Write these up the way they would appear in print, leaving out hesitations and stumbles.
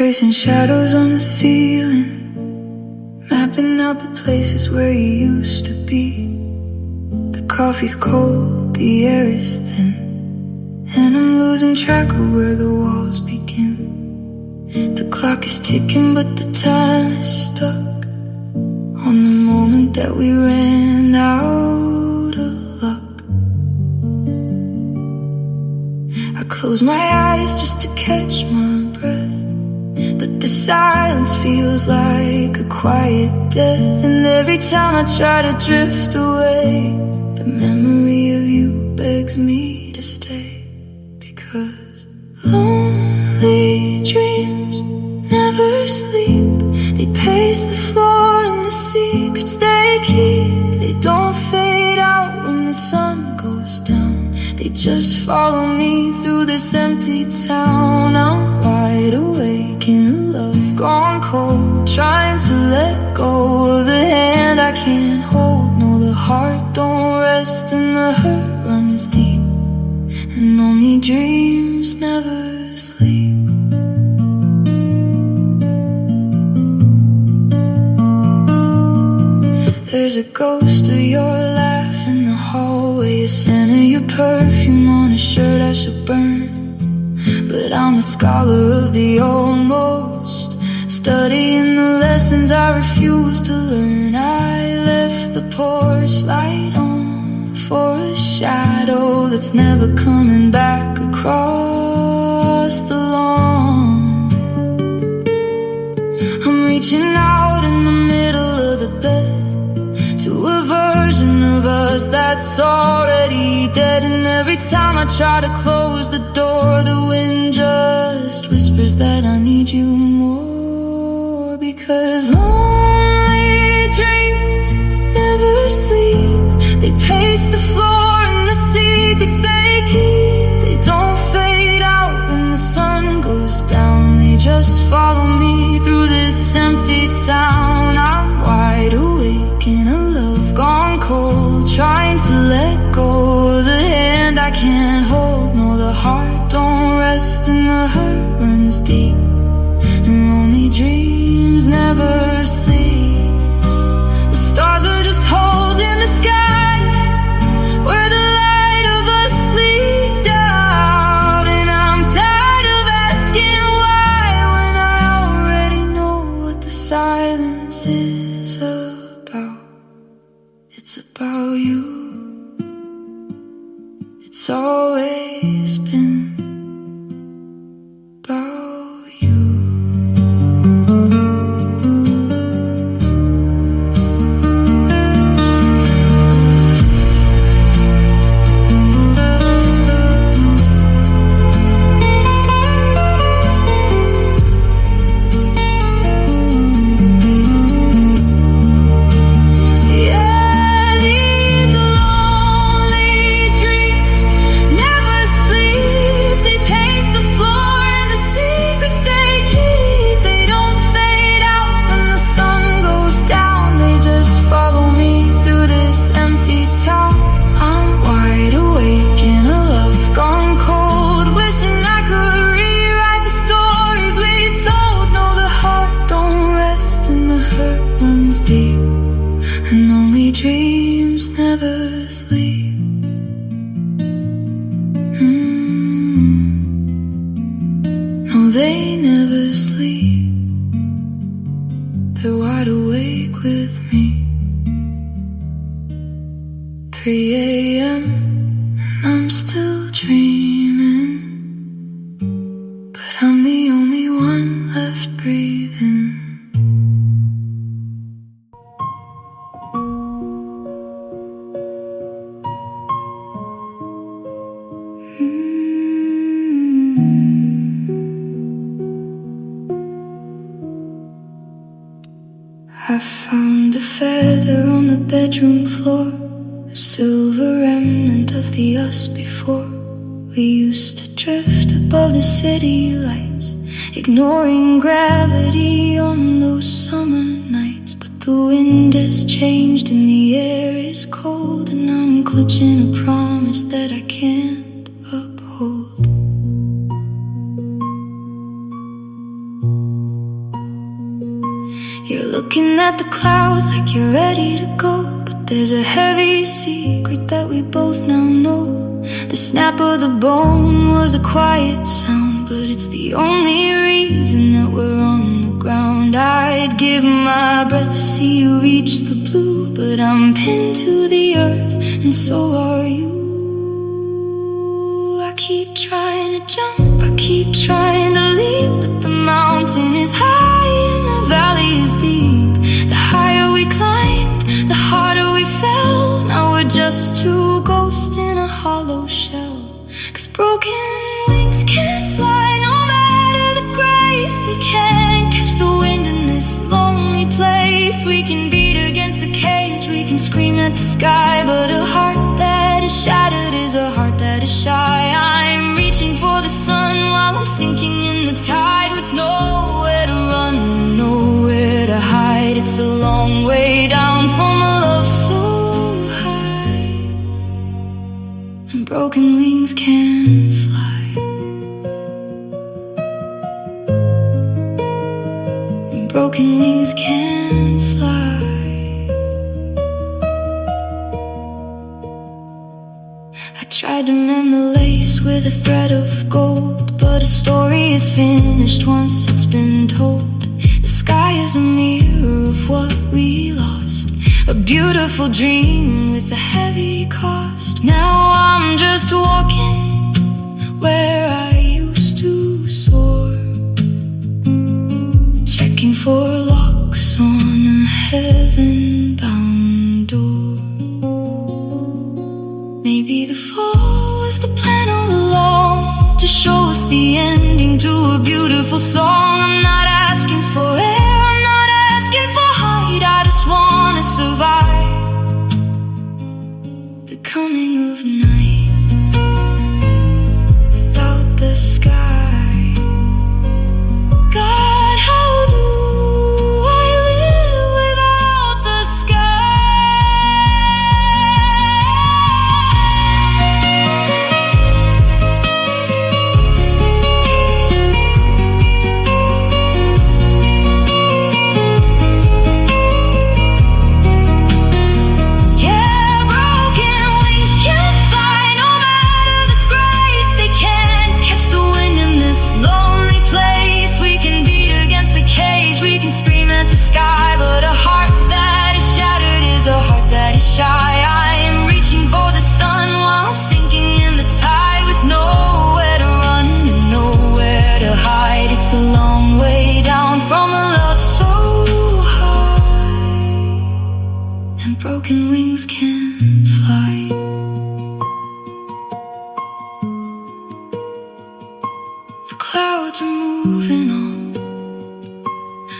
Tracing shadows on the ceiling, mapping out the places where you used to be. The coffee's cold, the air is thin, and I'm losing track of where the walls begin. The clock is ticking, but the time is stuck on the moment that we ran out of luck. I close my eyes just to catch my breath, but the silence feels like a quiet death. And every time I try to drift away, the memory of you begs me to stay. Because lonely dreams never sleep. They pace the floor and the secrets they keep, they don't fade out when the sun goes down. They just follow me through this empty town. I'm wide awake in a love gone cold, trying to let go of the hand I can't hold. No, the heart don't rest and the hurt runs deep, and only dreams never sleep. There's a ghost of your laugh in the hallway, a scent of your perfume on a shirt I should burn. But I'm a scholar of the almost, studying the lessons I refuse to learn. I left the porch light on for a shadow that's never coming back across the lawn. I'm reaching out in the middle of the bed to a version of us that's already dead. And every time I try to close the door, the wind just whispers that I need you more. Because lonely dreams never sleep. They pace the floor and the secrets they keep, they don't fade out when the sun goes down. They just follow me through this empty town. I'm wide awake in a love gone cold, trying to let go of the hand I can't hold. No, the heart don't rest and the hurt runs deep, and lonely dreams never sleep. The stars are just holes in the sky where the light of us leaked out. And I'm tired of asking why when I already know what the silence is about. It's about you. It's always been about you. Dreams never sleep. No, they never sleep. They're wide awake with me. 3 a.m. and I'm still dreaming, but I'm the only one left breathing. I found a feather on the bedroom floor, a silver remnant of the us before. We used to drift above the city lights, ignoring gravity on those summer nights. But the wind has changed and the air is cold, and I'm clutching a promise that I can't uphold. You're looking at the clouds like you're ready to go, but there's a heavy secret that we both now know. The snap of the bone was a quiet sound, but it's the only reason that we're on the ground. I'd give my breath to see you reach the blue, but I'm pinned to the earth, and so are you. I keep trying to jump, I keep trying to leap, but the mountain is high and the valley is deep. The higher we climbed, the harder we fell. Now we're just two ghosts in a hollow shell. 'Cause broken wings can't fly, no matter the grace. They can't catch the wind in this lonely place. We can beat against the cage, we can scream at the sky, but a heart that is shattered is a heart that is shy. I'm reaching for the sun while I'm sinking in the tide, with nowhere to run, nowhere to hide. It's a long way down from a love so high, and broken wings can't fly, and broken wings can't fly. I tried to mend the lace with a thread of gold, but a story is finished once it's been told. The sky is a mirror of what we lost, a beautiful dream with a heavy cost. Now I'm just walking where I used to soar, checking for locks on a heaven-bound door. Maybe the fall was the plan all along, to show us the ending to a beautiful song. I'm not asking for air, I'm not asking for height, I just wanna survive the coming of night without the sky. God, how do I live without the shy. I am reaching for the sun while I'm sinking in the tide, with nowhere to run and nowhere to hide. It's a long way down from a love so high, and broken wings can't fly. The clouds are moving on,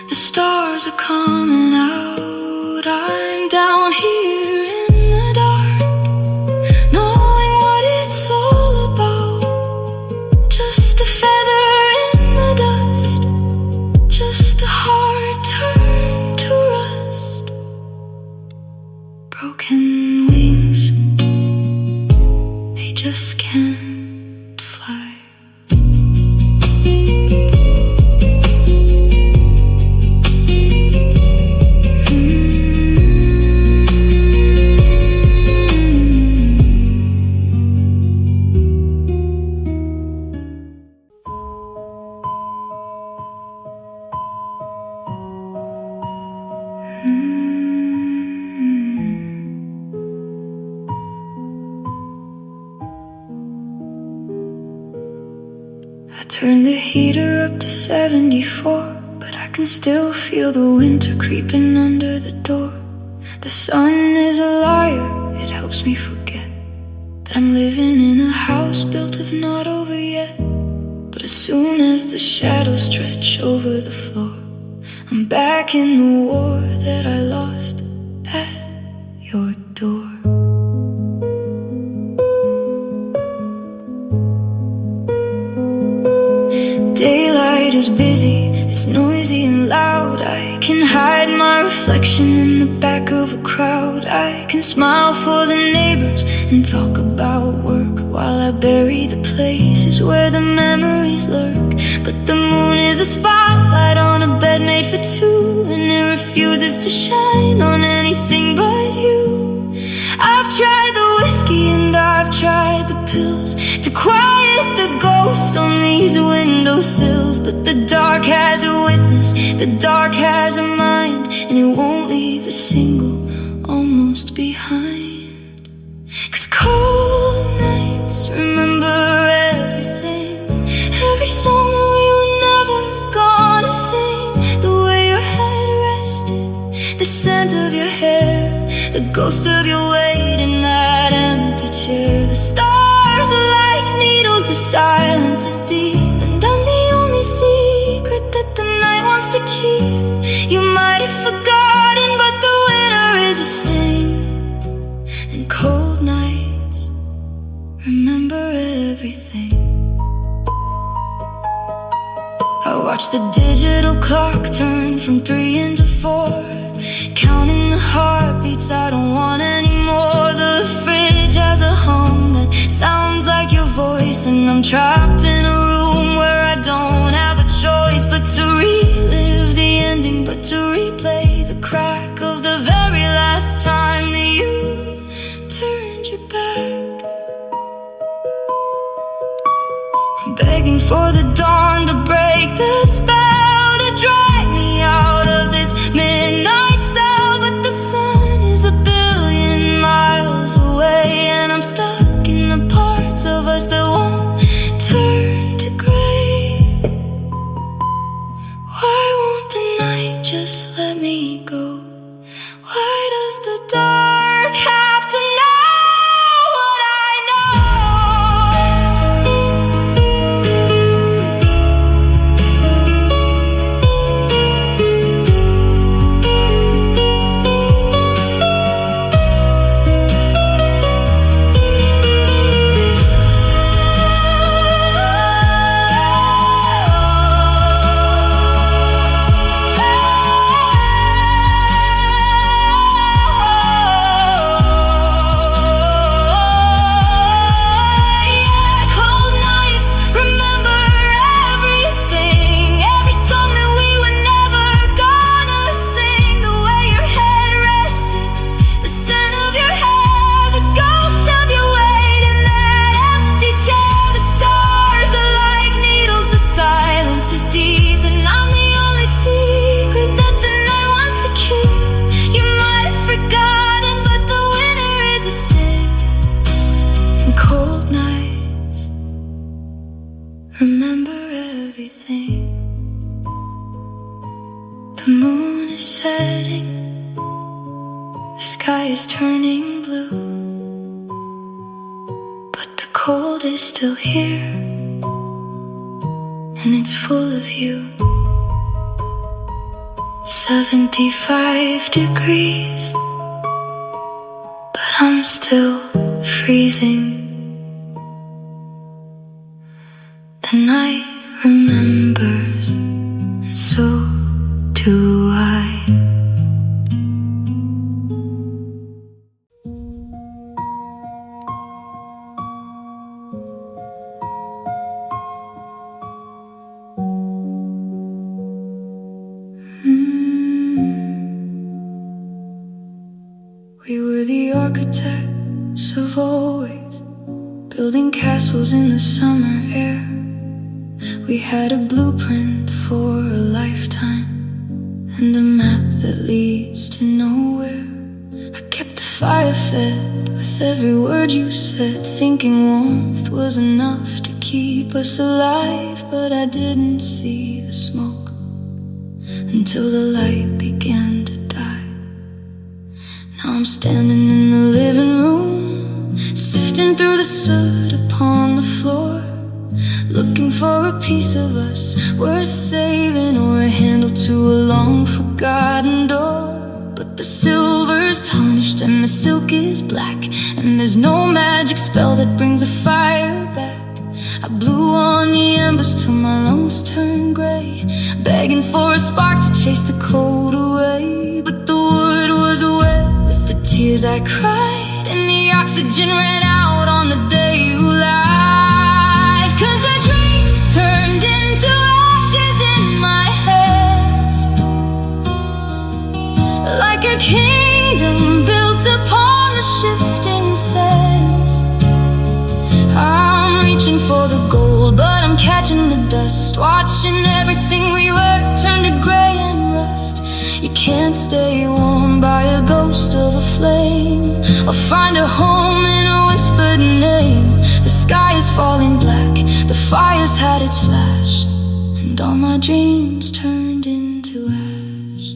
the stars are coming out. I'm down here in the dark, knowing what it's all about. Just a feather in the dust, just a heart turned to rust. Broken wings, they just can't fly. I turned the heater up to 74, but I can still feel the winter creeping under the door. The sun is a liar, it helps me forget that I'm living in a house built of not over yet. But as soon as the shadows stretch over the floor, I'm back in the war that I lost at your door. Daylight is busy, it's noisy and loud. I can hide my reflection in the back of a crowd. I can smile for the neighbors and talk about work while I bury the places where the memories lurk. But the moon is a spotlight on a bed made for two, and it reflects refuses to shine on anything but you. I've tried the whiskey and I've tried the pills to quiet the ghost on these windowsills, but the dark has a witness, the dark has a mind, and it won't leave a single almost behind. 'Cause cold nights remember everything, every song that we were never gonna sing, the way your head rested, the scent of your hair, the ghost of your weight in that empty chair. The stars are like needles, the silence is deep, and I'm the only secret that the night wants to keep. You might have forgotten, but the winter is a sting, and cold nights remember everything. I watch the digital clock turn from 3 into 4, counting the heartbeats I don't want anymore. The fridge has a hum that sounds like your voice, and I'm trapped in a room where I don't have a choice but to relive the ending, but to replay the crack of the very last time that you turned your back. I'm begging for the dawn to break the spell, to drag me out of this midnight cell, but the sun is a billion miles away, and I'm stuck in the parts of us that won't turn to gray. Why won't the night just let me go? Why does the dark have to know what I know? Remember everything. The moon is setting, the sky is turning blue, but the cold is still here, and it's full of you. 75 degrees, but I'm still freezing. The night remembers, and so do I. We were the architects of always, building castles in the summer air. We had a blueprint for a lifetime, and a map that leads to nowhere. I kept the fire fed with every word you said, thinking warmth was enough to keep us alive. But I didn't see the smoke until the light began to die. Now I'm standing in the living room, sifting through the soot upon the floor, looking for a piece of us worth saving, or a handle to a long-forgotten door. But the silver's tarnished and the silk is black, and there's no magic spell that brings a fire back. I blew on the embers till my lungs turned gray, begging for a spark to chase the cold away. But the wood was wet with the tears I cried, and the oxygen ran out on the day you lied. 'Cause the dreams turned into ashes in my head, can't stay warm by a ghost of a flame, or find a home in a whispered name. The sky is falling black, the fire's had its flash, and all my dreams turned into ash.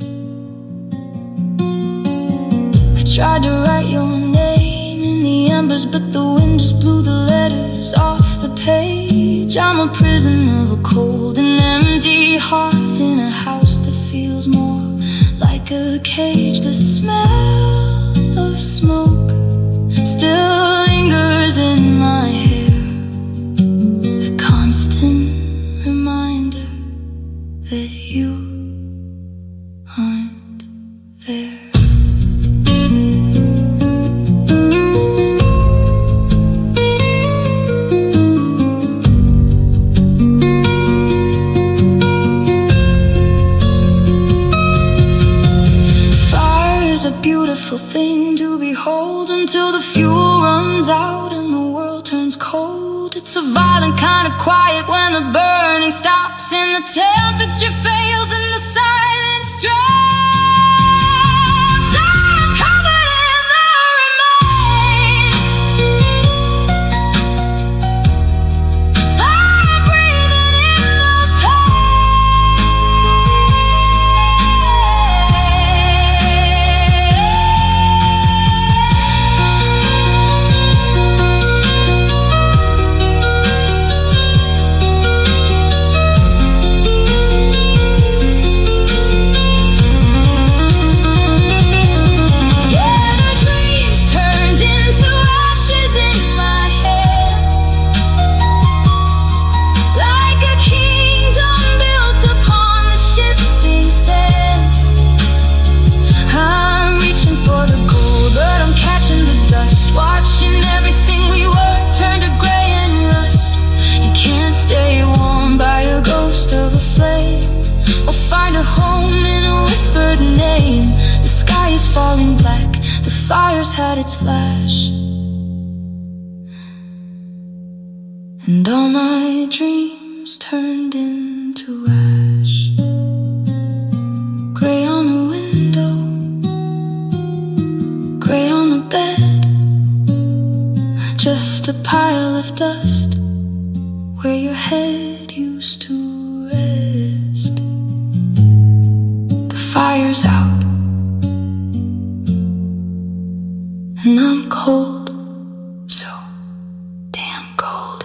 I tried to write your name in the embers, but the wind just blew the letters off the page. I'm a prisoner of a cold and empty hearth in a house that feels more like a cage. The smell of smoke still lingers in my hair, a constant reminder that you aren't there. A beautiful thing to behold until the fuel runs out and the world turns cold. It's a violent kind of quiet when the burning stops and the temperature fails and the silence drops. I'm covered in the remains. I'm breathing in the pain. Watching everything we were turn to gray and rust. You can't stay warm by a ghost of a flame, or find a home in a whispered name. The sky is falling black, the fire's had its flash, and all my dreams turned into ash. Gray on the window, gray on the bed, just a pile of dust where your head used to rest. The fire's out and I'm cold, so damn cold.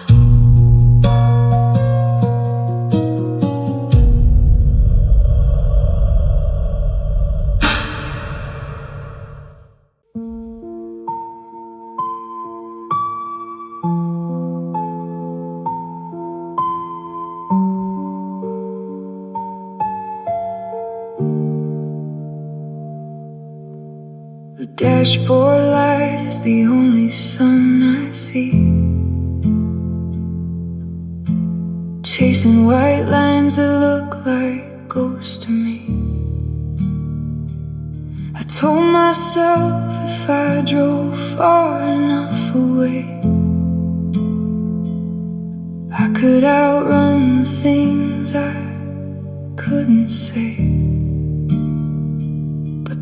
The dashboard light is the only sun I see, chasing white lines that look like ghosts to me. I told myself if I drove far enough away, I could outrun the things I couldn't say.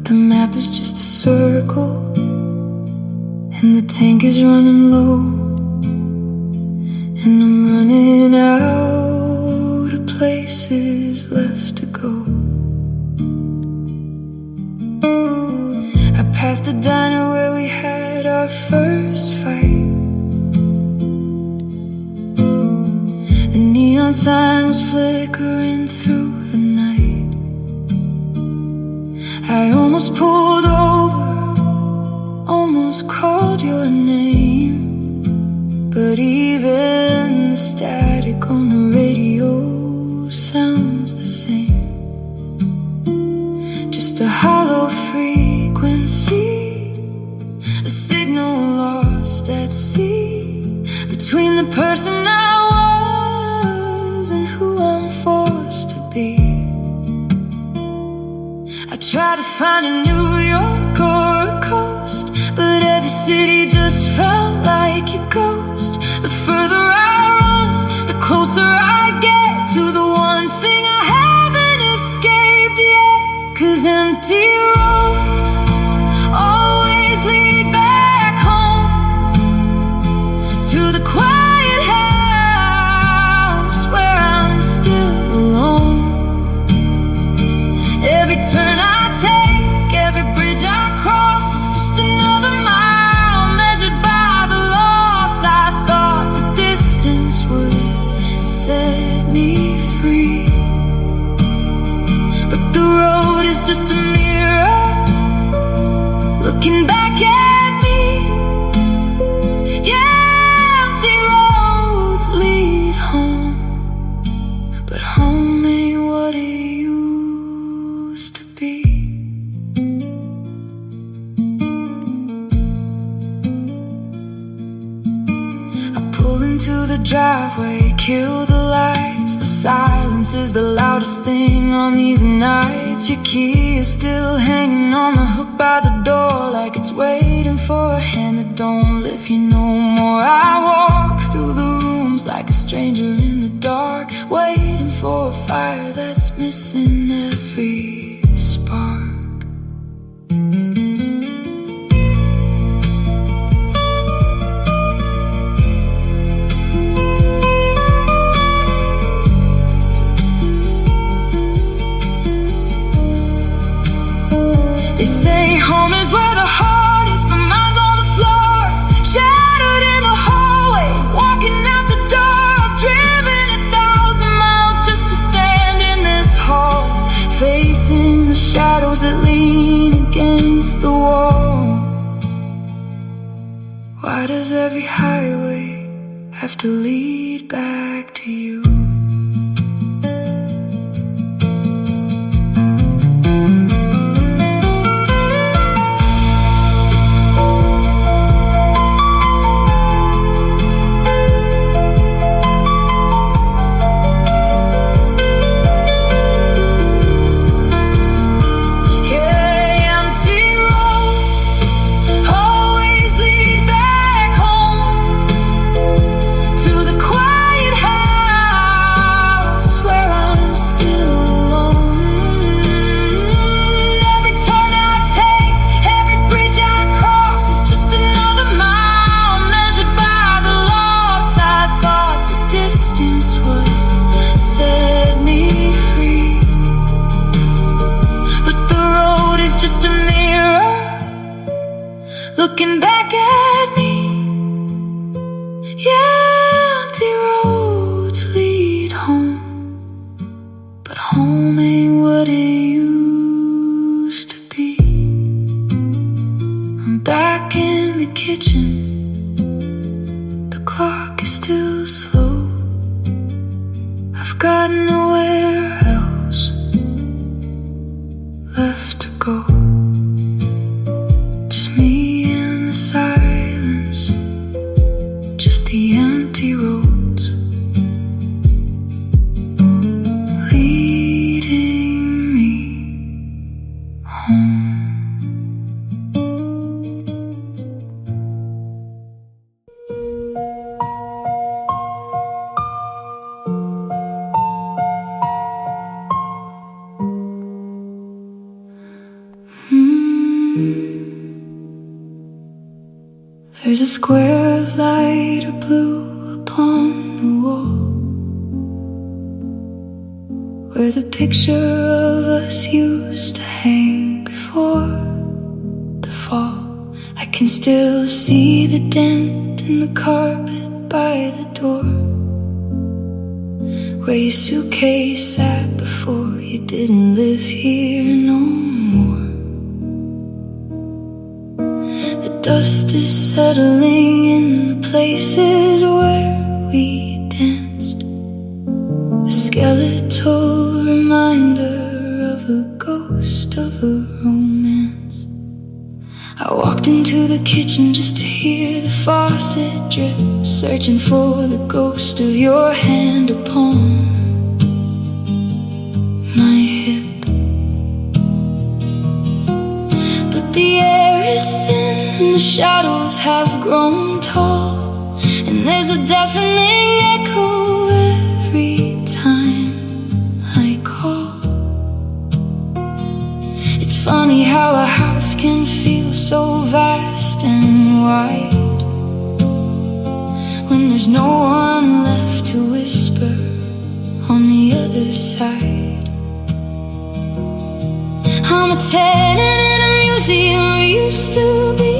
The map is just a circle, and the tank is running low, and I'm running out of places left to go. I passed the diner where we had our first fight. The neon sign was flickering through the night. I almost pulled over, almost called your name, but even the static on the radio sounds the same. Just a hollow frequency, a signal lost at sea, between the person I was and who I'm forced to be. I tried to find a New York or a coast, but every city just felt like a ghost. The further I run, the closer I get to the one thing I haven't escaped yet. 'cause empty roads always lead back home, to the quiet house where I'm still alone. Every turn I take, every bridge I cross is just another mile measured by the loss. I thought the distance would set me free, but the road is just a mirror looking back at me. Yeah, empty roads lead home, but home ain't what it used to be. I pull into the driveway, kill the lights. The silence is the loudest thing on these nights. Your key is still hanging on the hook by the door, like it's waiting for a hand that don't live here no more. I walk through the rooms like a stranger in the dark, waiting for a fire that's missing every spark. They say home is where the heart is, but mine's on the floor, shattered in the hallway, walking out the door. I've driven 1,000 miles just to stand in this hall, facing the shadows that lean against the wall. Why does every highway have to lead back to you? Looking back at me, yeah, empty roads lead home, but home ain't what it used to be. I'm back in the kitchen, the clock is still slow. I've got nowhere else left to go. Just me, silence, just the empty roads leading me home. There's a square of light or blue upon the wall, where the picture of us used to hang before the fall. I can still see the dent in the carpet by the door, where your suitcase sat before you didn't live here no more. The dust is settling in the places where we danced, a skeletal reminder of a ghost of a romance. I walked into the kitchen just to hear the faucet drip, searching for the ghost of your hand upon my hip. But the air is thin and the shadows have grown tall, and there's a deafening echo every time I call. Funny how a house can feel so vast and wide when there's no one left to whisper on the other side. I'm a tenant in a museum I used to be,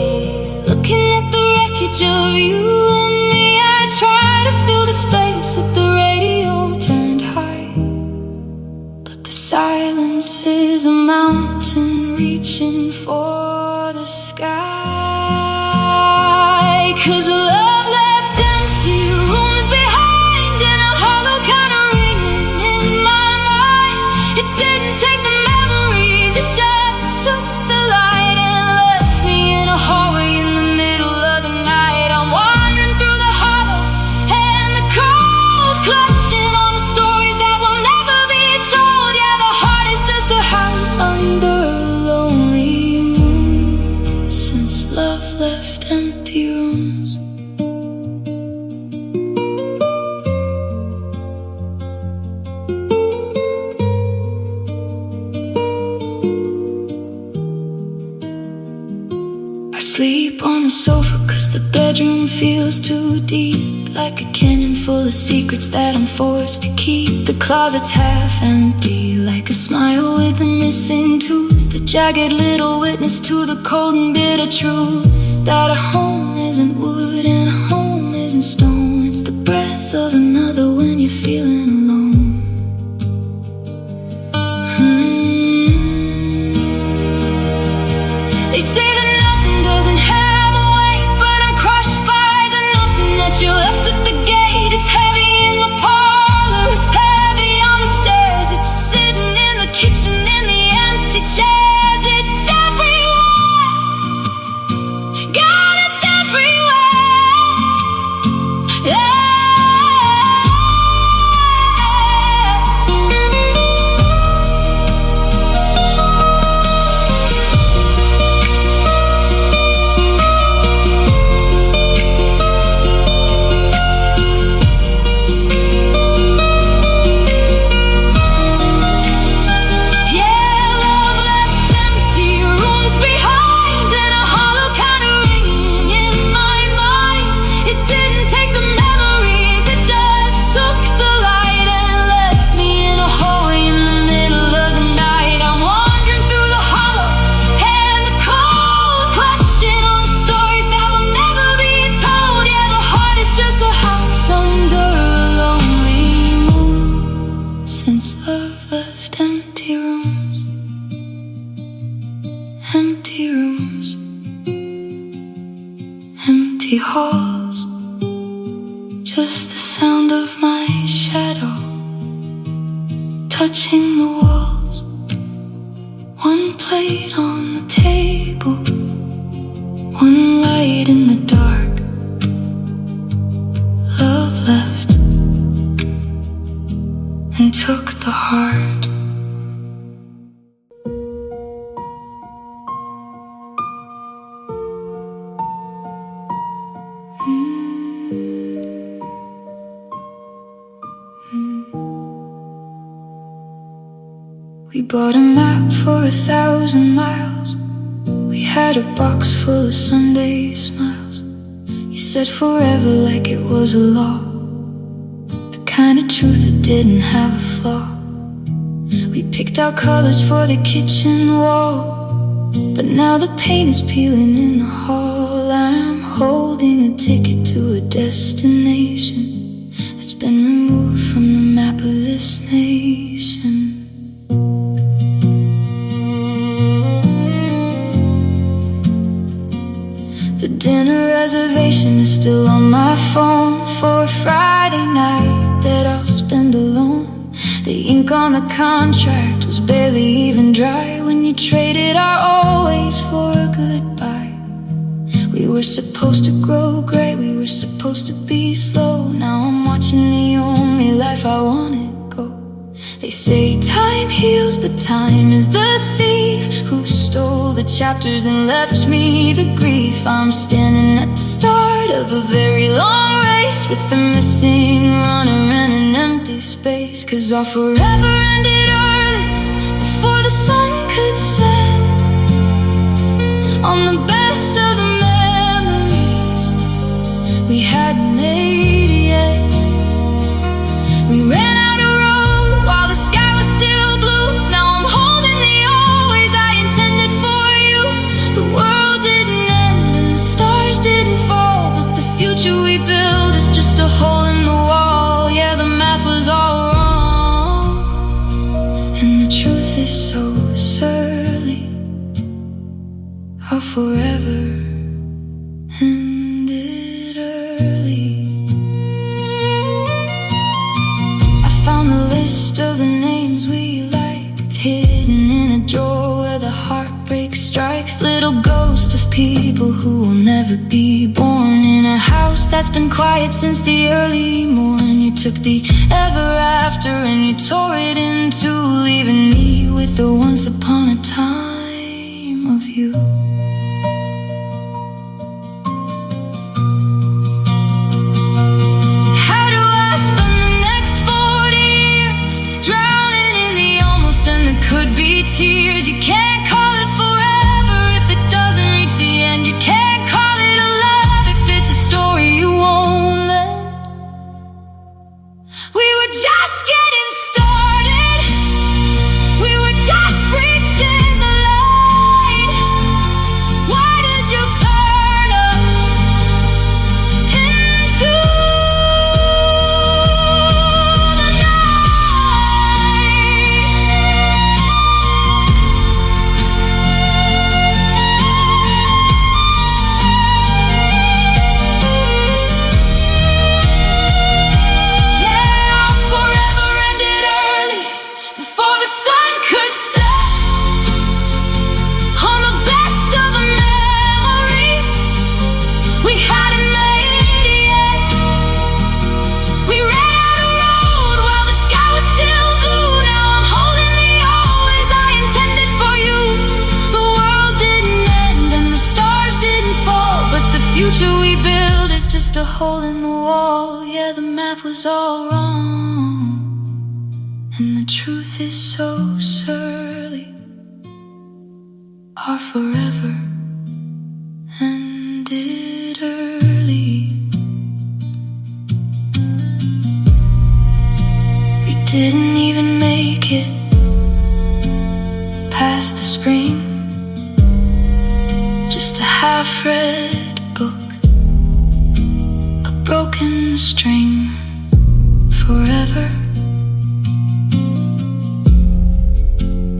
looking at the wreckage of you and me. I try to fill the space with the radio turned high, but the silence is a mountain reaching for the sky. 'Cause love left empty rooms behind, and a hollow kind of ringing in my mind. It didn't take the memories, it just took the light and left me in a hallway in the middle of the night. I'm wandering through the hollow and the cold, clutching on the stories that will never be told. Yeah, the heart is just a house under a lonely moon, since love left empty rooms. I sleep on the sofa 'cause the bedroom feels too deep, like a canyon full of secrets that I'm forced to keep. The closet's half empty, like a smile with a missing tooth, the jagged little witness to the cold and bitter truth that a home isn't wood and a home isn't stone. It's the breath of another when you're feeling alone. They say that nothing doesn't have a weight, but I'm crushed by the nothing that you left at the gate. It's heavy in the parlor, it's heavy on the stairs, it's sitting in the kitchen in the empty chairs. It's everywhere, God, it's everywhere. Yeah. Since love left empty rooms, empty rooms, empty halls, just the sound of my shadow touching the walls. One plate on the table, one light in the dark. Love left and took the heart. We bought a map for 1,000 miles. We had a box full of Sunday smiles. You said forever like it was a law, kind of truth that didn't have a flaw. We picked out colors for the kitchen wall, but now the paint is peeling in the hall. I'm holding a ticket to a destination that's been removed from the map of this nation. The dinner reservation is still on my phone for a Friday night that I'll spend alone. The ink on the contract was barely even dry when you traded our always for a goodbye. We were supposed to grow great, we were supposed to be slow. Now I'm watching the only life I wanna go. They say time heals, but time is the thief who stole the chapters and left me the grief. I'm standing at the start of a very long race with a missing runner and an empty space. 'Cause our forever ended early, before the sun could set. early, or forever ended early. I found the list of the names we liked, hidden in a drawer where the heartbreak strikes. Little ghost of people who will never be born, in a house that's been quiet since the early morn. You took the ever after and you tore it in two, leaving me with the once upon a time of you. How do I spend the next 40 years drowning in the almost and the could be tears? You can't call it forever if it doesn't reach the end. You can't call it a love if it's a story you won't end. We were just getting started, we were just reaching the light. Why did you turn us into the future we build is just a hole in the wall. Yeah, the math was all wrong, and the truth is so surly. Our forever ended early. We didn't even make it past the spring, just a half-read book, a broken string. Forever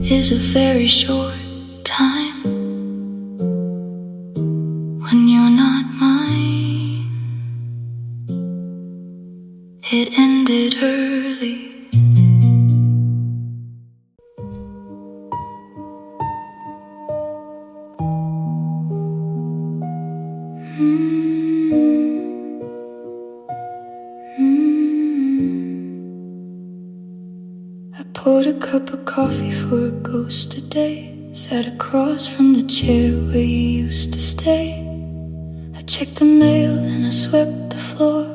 is a very short time when you're not mine. It ended early. I poured a cup of coffee for a ghost today, sat across from the chair where you used to stay. I checked the mail and I swept the floor.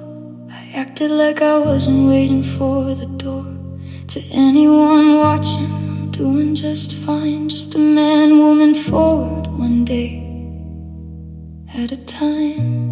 I acted like I wasn't waiting for the door. To anyone watching, I'm doing just fine, just a man, woman forward, one day at a time.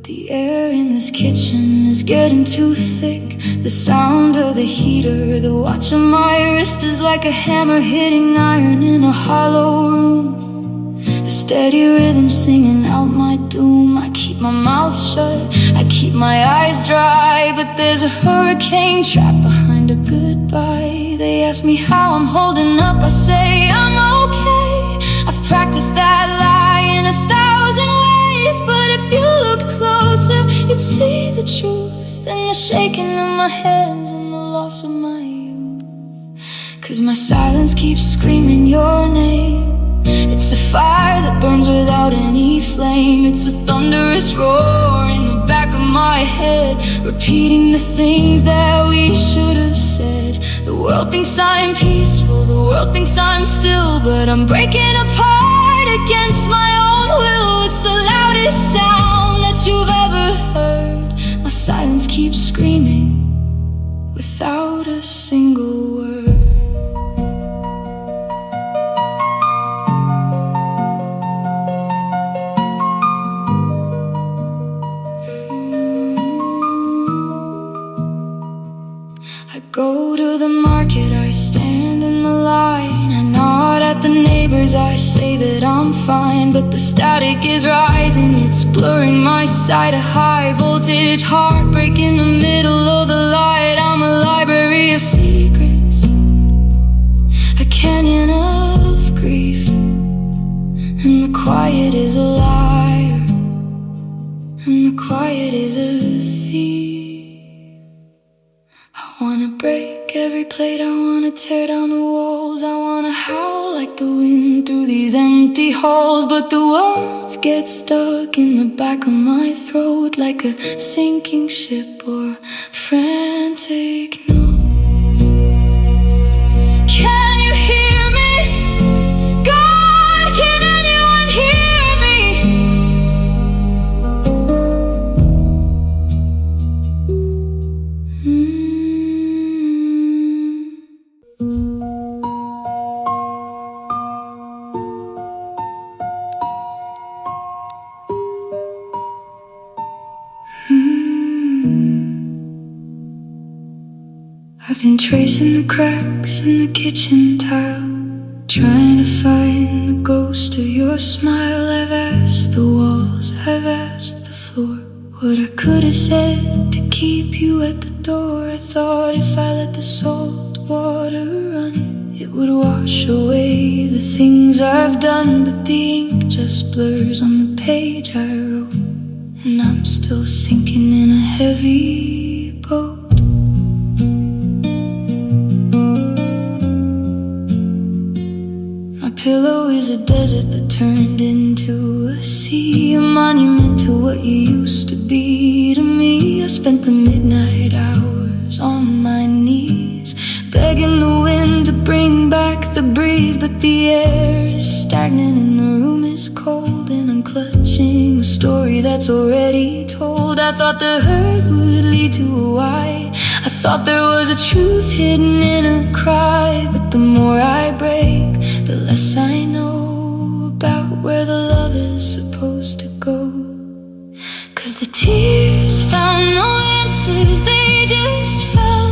The air in this kitchen is getting too thick. The sound of the heater, the watch on my wrist is like a hammer hitting iron in a hollow room. A steady rhythm singing out my doom. I keep my mouth shut, I keep my eyes dry, but there's a hurricane trapped behind a goodbye. They ask me how I'm holding up, I say I'm okay. I've practiced that lie in 1,000 ways, but if you look closer, you'd see the truth in the shaking of my hands and the loss of my youth. 'Cause my silence keeps screaming your name. It's a fire that burns without any flame. It's a thunderous roar in the back of my head, repeating the things that we should have said. The world thinks I'm peaceful, the world thinks I'm still, but I'm breaking apart against my own will. It's the loudest sound that you've ever heard. My silence keeps screaming without a single word. I go to the market, I stand in the line, I nod at the neighbors, I say that I'm fine, but the static is rising, it's blurring my sight. A high voltage heartbreak in the middle of the light. I'm a library I wanna break every plate, I wanna tear down the walls, I wanna howl like the wind through these empty halls. But the words get stuck in the back of my throat like a sinking ship or a frantic note. Can you hear me? God, can anyone hear me? I've been tracing the cracks in the kitchen tile, trying to find the ghost of your smile. I've asked the walls, I've asked the floor what I could have said to keep you at the door. I thought if I let the salt water run, it would wash away the things I've done. But the ink just blurs on the page I wrote, and I'm still sinking in a heavy boat. My pillow is a desert that turned into a sea, a monument to what you used to be to me. I spent the midnight hours on my knees, begging the wind to bring back the breeze. But the air is stagnant and the room is cold, and I'm clutching a story that's already told. I thought the hurt would lead to a why, I thought there was a truth hidden in a cry. But the more I break, the less I know about where the love is supposed to go. 'Cause the tears found no answers, they just fell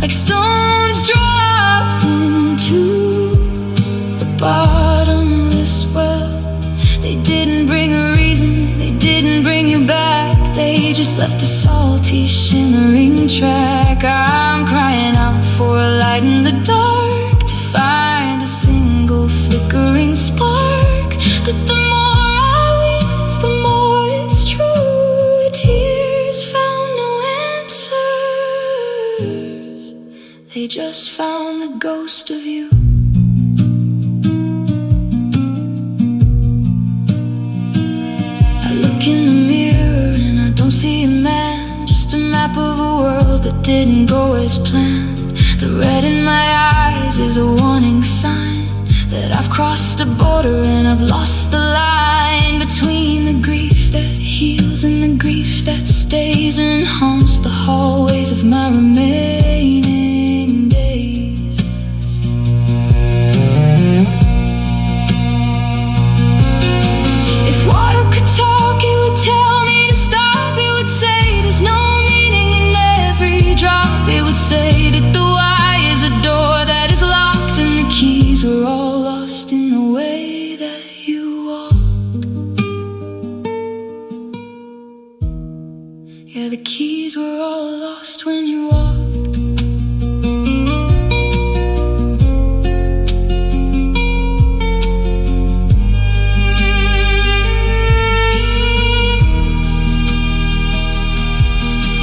like stones dropped into the bottomless well. They didn't bring a reason, they didn't bring you back, they just left a salty, shimmering track. I'm crying out for a light in the dark, to find a single flickering spark. But the more I weep, the more it's true. Tears found no answers, they just found the ghost of you. I look in the mirror and I don't see a man, just a map of a world that didn't go as planned. The red in my eyes is a warning sign that I've crossed a border and I've lost the line between the grief that heals and the grief that stays and haunts the hallways of my remaining days. If water could talk, it would tell me to stop. It would say there's no meaning in every drop. It would say that the why is a door that is locked, and the keys were all lost in the way that you walked. Yeah, the keys were all lost when you walked.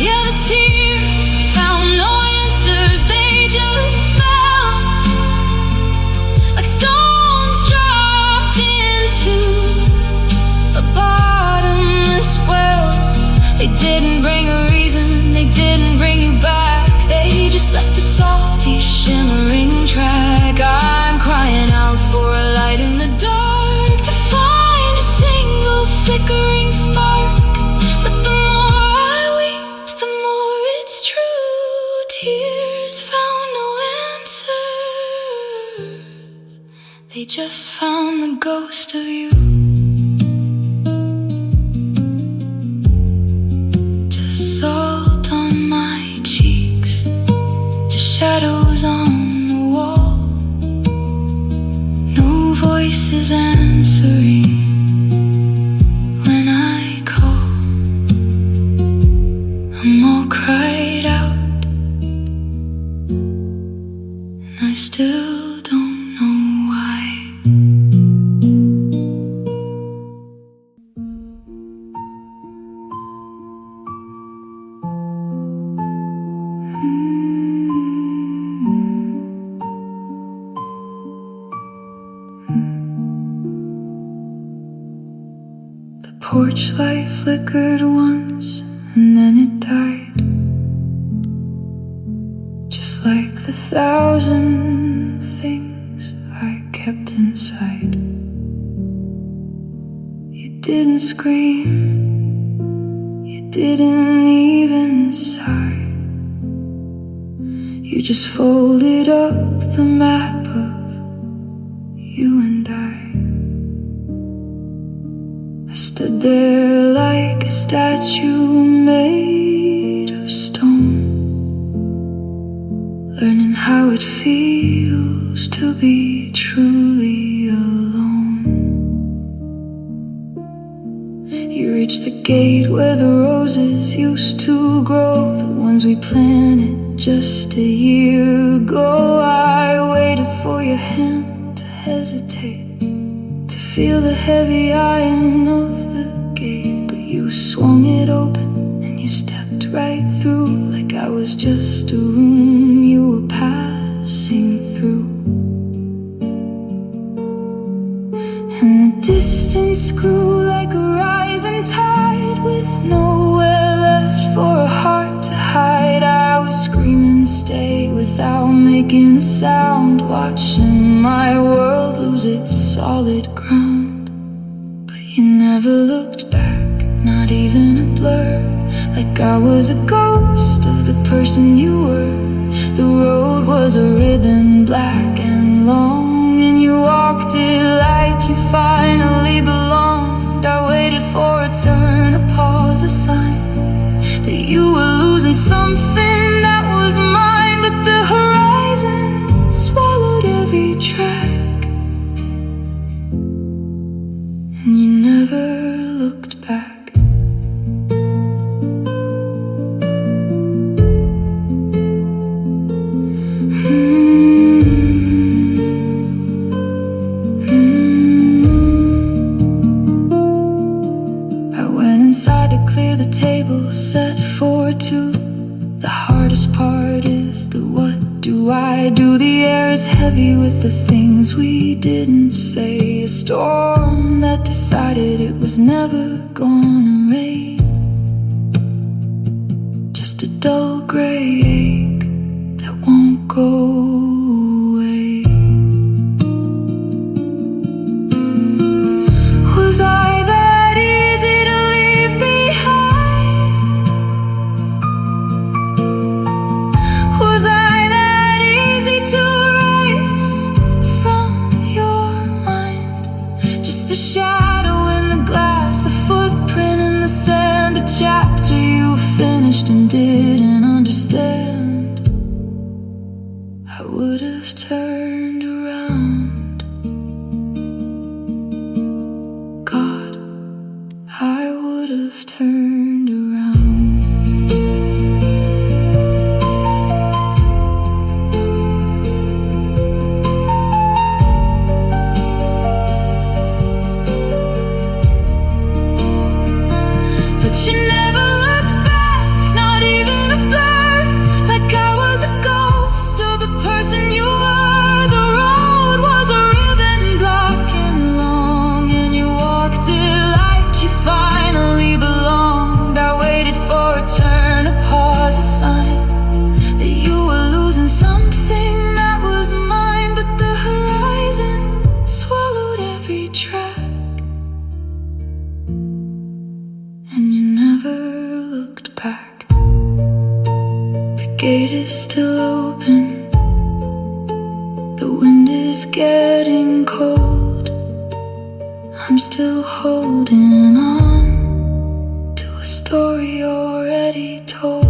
Yeah, the tears found no answers, they just fell like stones dropped into a bottomless well. They didn't bring a reason, they didn't bring you back, they just left a salty, shimmering track. I'm crying out for a light in the dark, to find a single flickering spark. But the more I weep, the more it's true. Tears found no answers, they just found the ghost of you. Just salt on my cheeks, just shadows on the wall, no voices answering when I call. I'm all cried out, and I still don't know why. porch light flickered once and then it died, just like the thousand things I kept inside. You didn't scream, you didn't even sigh. You just folded up the map of you and I. I stood there like a statue made of stone, learning how it feels to be truly alone. You reached the gate where the roses used to grow, the ones we planted just a year ago. I waited for your hand to hesitate, to feel the heavy iron of the gate, but you swung it open and you stepped right through, like I was just a room you were passing through. And the distance grew like a rising tide, with nowhere left for a heart to hide. I was screaming stay without making a sound, watching my world lose its solid ground. But you never looked back, not even a blur, like I was a ghost of the person you were. The road was a ribbon, black and long, and you walked it like you finally belonged. I waited for a turn, a pause, a sign that you were losing something that was mine. But the horizon swallowed every track, and you never looked back. Inside to clear the table set for two. The hardest part is the what do I do. The air is heavy with the things we didn't say. A storm that decided it was never gonna rain, just a dull gray ache that won't go away. Was I that easy to leave behind? Was I that easy to erase from your mind? Just a shadow in the glass, a footprint in the sand, a chapter you finished and didn't understand. I would have turned around. God, I would have turned around. But you never looked back, not even a blur, like I was a ghost of the person you were. The road was a ribbon, black and long, and you walked it like you finally belonged. I waited for a turn, a pause, a sign that you were losing something that was mine. But the horizon swallowed every track, and you never looked back. The gate is still open, the wind is getting cold. I'm still holding on to a story already told.